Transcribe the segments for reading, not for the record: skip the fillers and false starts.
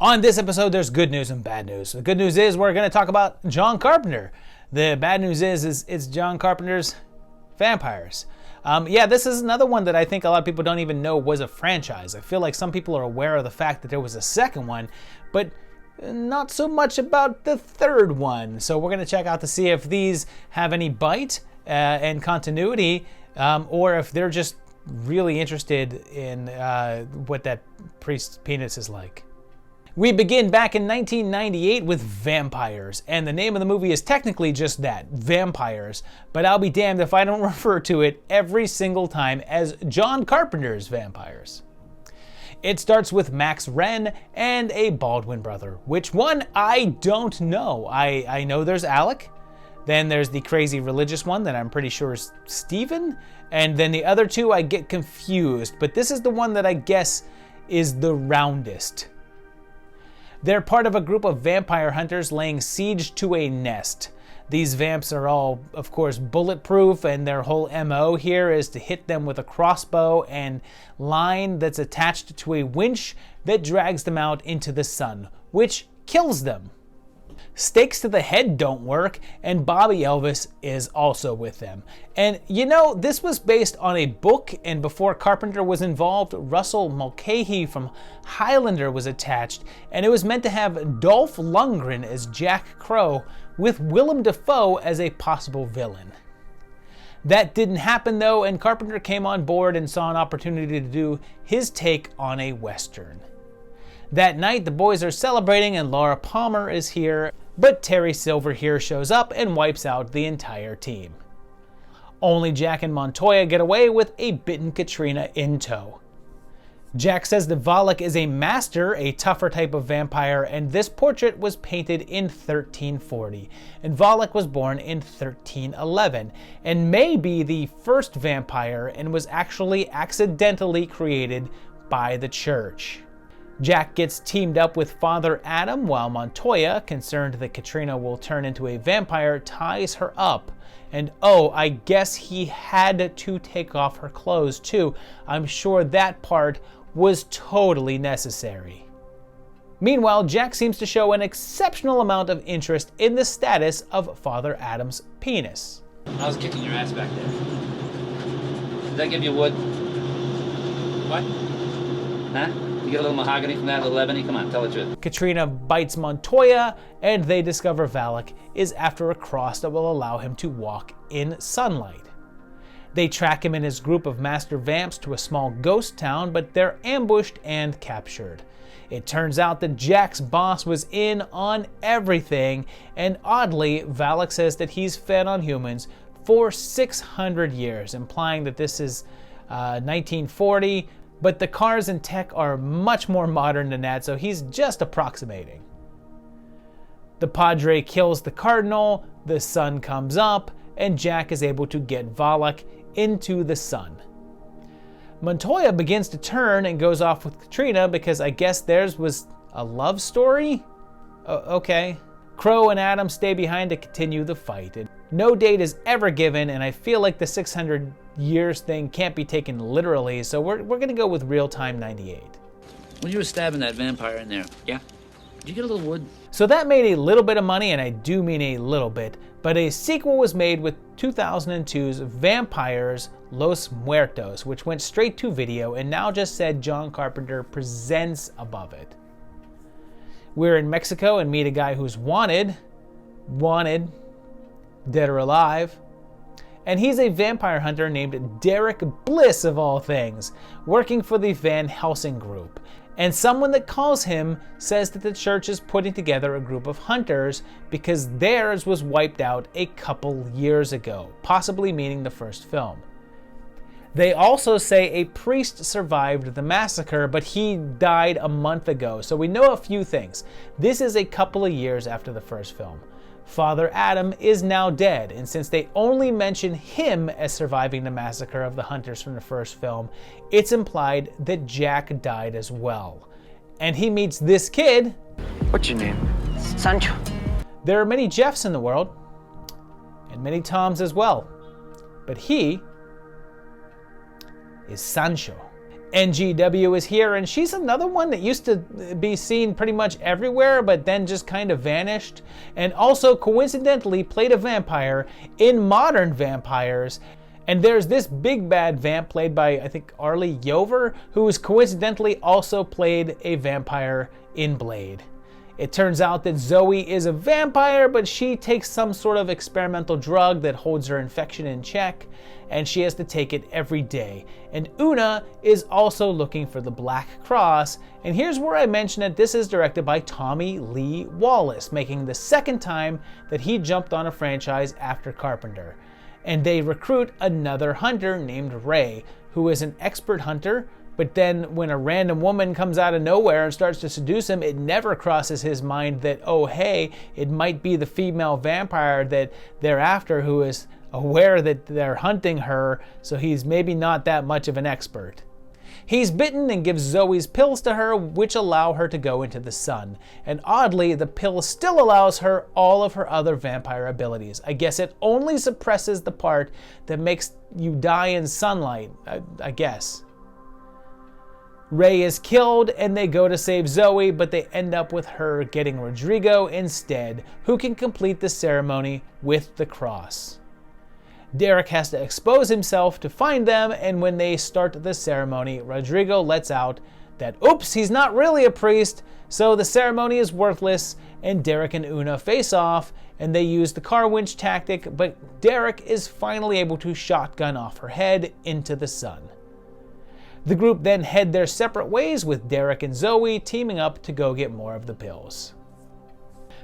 On this episode, there's good news and bad news. The good news is we're going to talk about John Carpenter. The bad news is it's John Carpenter's Vampires. This is another one that I think a lot of people don't even know was a franchise. I feel like some people are aware of the fact that there was a second one, but not so much about the third one. So we're going to check out to see if these have any bite and continuity, or if they're just really interested in what that priest's penis is like. We begin back in 1998 with Vampires, and the name of the movie is technically just that, Vampires, but I'll be damned if I don't refer to it every single time as John Carpenter's Vampires. It starts with Max Wren and a Baldwin brother. Which one? I don't know. I know there's Alec, then there's the crazy religious one that I'm pretty sure is Stephen, and then the other two I get confused, but this is the one that I guess is the roundest. They're part of a group of vampire hunters laying siege to a nest. These vamps are all, of course, bulletproof, and their whole MO here is to hit them with a crossbow and line that's attached to a winch that drags them out into the sun, which kills them. Stakes to the head don't work, and Bobby Elvis is also with them. And you know, this was based on a book, and before Carpenter was involved, Russell Mulcahy from Highlander was attached, and it was meant to have Dolph Lundgren as Jack Crow, with Willem Dafoe as a possible villain. That didn't happen though, and Carpenter came on board and saw an opportunity to do his take on a Western. That night, the boys are celebrating and Laura Palmer is here, but Terry Silver here shows up and wipes out the entire team. Only Jack and Montoya get away with a bitten Katrina in tow. Jack says that Valak is a master, a tougher type of vampire, and this portrait was painted in 1340, and Valak was born in 1311, and may be the first vampire and was actually accidentally created by the church. Jack gets teamed up with Father Adam, while Montoya, concerned that Katrina will turn into a vampire, ties her up. And oh, I guess he had to take off her clothes too. I'm sure that part was totally necessary. Meanwhile, Jack seems to show an exceptional amount of interest in the status of Father Adam's penis. I was kicking your ass back there. Did that give you wood? What? Huh? You get a little mahogany from that, a little ebony? Come on, tell the truth. Katrina bites Montoya, and they discover Valak is after a cross that will allow him to walk in sunlight. They track him and his group of master vamps to a small ghost town, but they're ambushed and captured. It turns out that Jack's boss was in on everything, and oddly, Valak says that he's fed on humans for 600 years, implying that this is 1940, but the cars and tech are much more modern than that, so he's just approximating. The Padre kills the Cardinal, the sun comes up, and Jack is able to get Valak into the sun. Montoya begins to turn and goes off with Katrina because I guess theirs was a love story? Okay. Crow and Adam stay behind to continue the fight. No date is ever given, and I feel like the 600 years thing can't be taken literally, so we're gonna go with real-time 98. When you were stabbing that vampire in there, yeah? Did you get a little wood? So that made a little bit of money, and I do mean a little bit, but a sequel was made with 2002's Vampires Los Muertos, which went straight to video and now just said John Carpenter presents above it. We're in Mexico and meet a guy who's wanted, dead or alive, and he's a vampire hunter named Derek Bliss of all things, working for the Van Helsing group. And someone that calls him says that the church is putting together a group of hunters because theirs was wiped out a couple years ago, possibly meaning the first film. They also say a priest survived the massacre, but he died a month ago, so we know a few things. This is a couple of years after the first film. Father Adam is now dead, and since they only mention him as surviving the massacre of the hunters from the first film, it's implied that Jack died as well. And he meets this kid. What's your name? Sancho. There are many Jeffs in the world, and many Toms as well, but he is Sancho. NGW is here, and she's another one that used to be seen pretty much everywhere, but then just kind of vanished, and also coincidentally played a vampire in Modern Vampires. And there's this big bad vamp played by, I think, Arlie Yover, who has coincidentally also played a vampire in Blade. It turns out that Zoe is a vampire, but she takes some sort of experimental drug that holds her infection in check, and she has to take it every day. And Una is also looking for the Black Cross, and here's where I mentioned that this is directed by Tommy Lee Wallace, making the second time that he jumped on a franchise after Carpenter. And they recruit another hunter named Ray, who is an expert hunter, but then when a random woman comes out of nowhere and starts to seduce him, it never crosses his mind that, oh hey, it might be the female vampire that they're after, who is aware that they're hunting her, so he's maybe not that much of an expert. He's bitten and gives Zoe's pills to her, which allow her to go into the sun. And oddly, the pill still allows her all of her other vampire abilities. I guess it only suppresses the part that makes you die in sunlight, I guess. Ray is killed and they go to save Zoe, but they end up with her getting Rodrigo instead, who can complete the ceremony with the cross. Derek has to expose himself to find them, and when they start the ceremony, Rodrigo lets out that, oops, he's not really a priest, so the ceremony is worthless, and Derek and Una face off, and they use the car winch tactic, but Derek is finally able to shotgun off her head into the sun. The group then head their separate ways, with Derek and Zoe teaming up to go get more of the pills.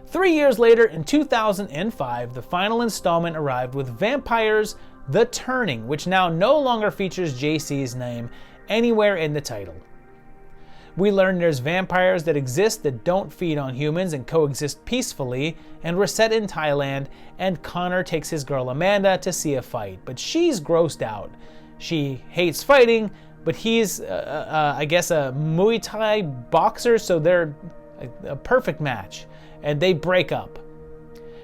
3 years later, in 2005, the final installment arrived with Vampires The Turning, which now no longer features JC's name anywhere in the title. We learn there's vampires that exist that don't feed on humans and coexist peacefully, and we're set in Thailand, and Connor takes his girl Amanda to see a fight, but she's grossed out. She hates fighting, but he's, I guess, a Muay Thai boxer, so they're a perfect match. And they break up.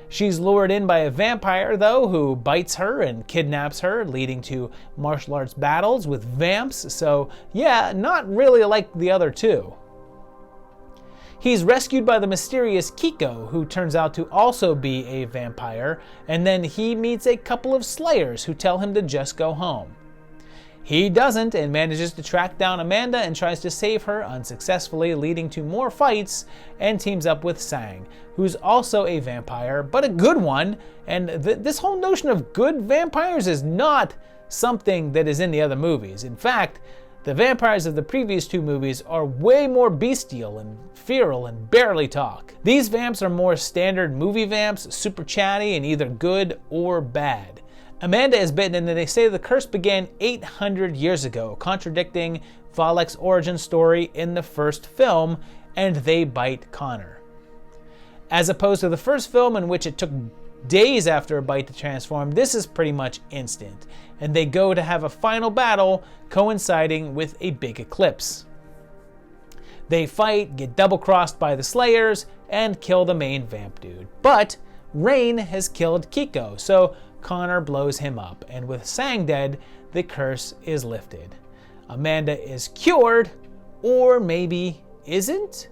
She's lured in by a vampire, though, who bites her and kidnaps her, leading to martial arts battles with vamps, so yeah, not really like the other two. He's rescued by the mysterious Kiko, who turns out to also be a vampire, and then he meets a couple of slayers who tell him to just go home. He doesn't and manages to track down Amanda and tries to save her unsuccessfully, leading to more fights, and teams up with Sang, who's also a vampire, but a good one, and this whole notion of good vampires is not something that is in the other movies. In fact, the vampires of the previous two movies are way more bestial and feral and barely talk. These vamps are more standard movie vamps, super chatty and either good or bad. Amanda is bitten, and they say the curse began 800 years ago, contradicting Valak's origin story in the first film, and they bite Connor. As opposed to the first film, in which it took days after a bite to transform, this is pretty much instant, and they go to have a final battle coinciding with a big eclipse. They fight, get double-crossed by the Slayers, and kill the main vamp dude. But Rain has killed Kiko, so Connor blows him up, and with Sang dead, the curse is lifted. Amanda is cured, or maybe isn't?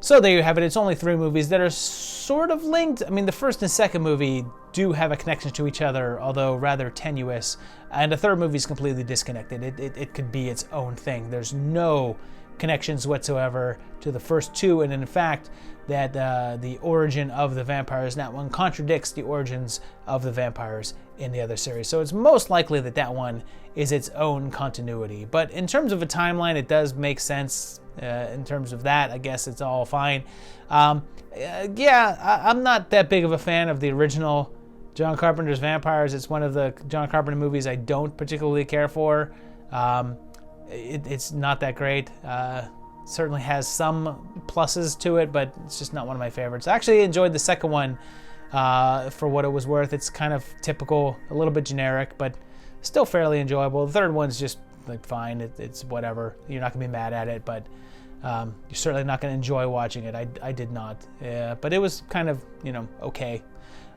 So there you have it. It's only 3 movies that are sort of linked. I mean, the first and second movie do have a connection to each other, although rather tenuous, and the third movie is completely disconnected. It could be its own thing. There's no connections whatsoever to the first 2, and in fact, that the origin of the vampires in that one contradicts the origins of the vampires in the other series. So it's most likely that that one is its own continuity. But in terms of a timeline, it does make sense. In terms of that, I guess it's all fine. I'm not that big of a fan of the original John Carpenter's Vampires. It's one of the John Carpenter movies I don't particularly care for. It's not that great. Certainly has some pluses to it, but it's just not one of my favorites. I actually enjoyed the second one for what it was worth. It's kind of typical, a little bit generic, but still fairly enjoyable. The third one's just like fine. It's whatever. You're not gonna be mad at it, but you're certainly not gonna enjoy watching it. I did not, but it was kind of okay.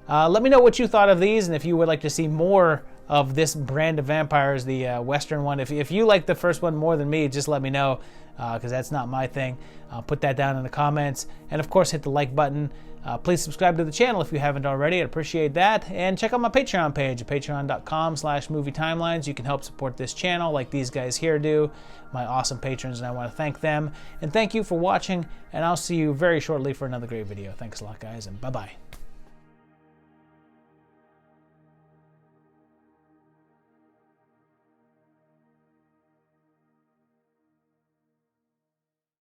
Let me know what you thought of these, and if you would like to see more of this brand of vampires, the Western one. If you like the first one more than me, just let me know, because that's not my thing. Put that down in the comments. And of course, hit the like button. Please subscribe to the channel if you haven't already. I'd appreciate that. And check out my Patreon page at patreon.com/movietimelines. You can help support this channel like these guys here do, my awesome patrons, and I want to thank them. And thank you for watching, and I'll see you very shortly for another great video. Thanks a lot, guys, and bye-bye.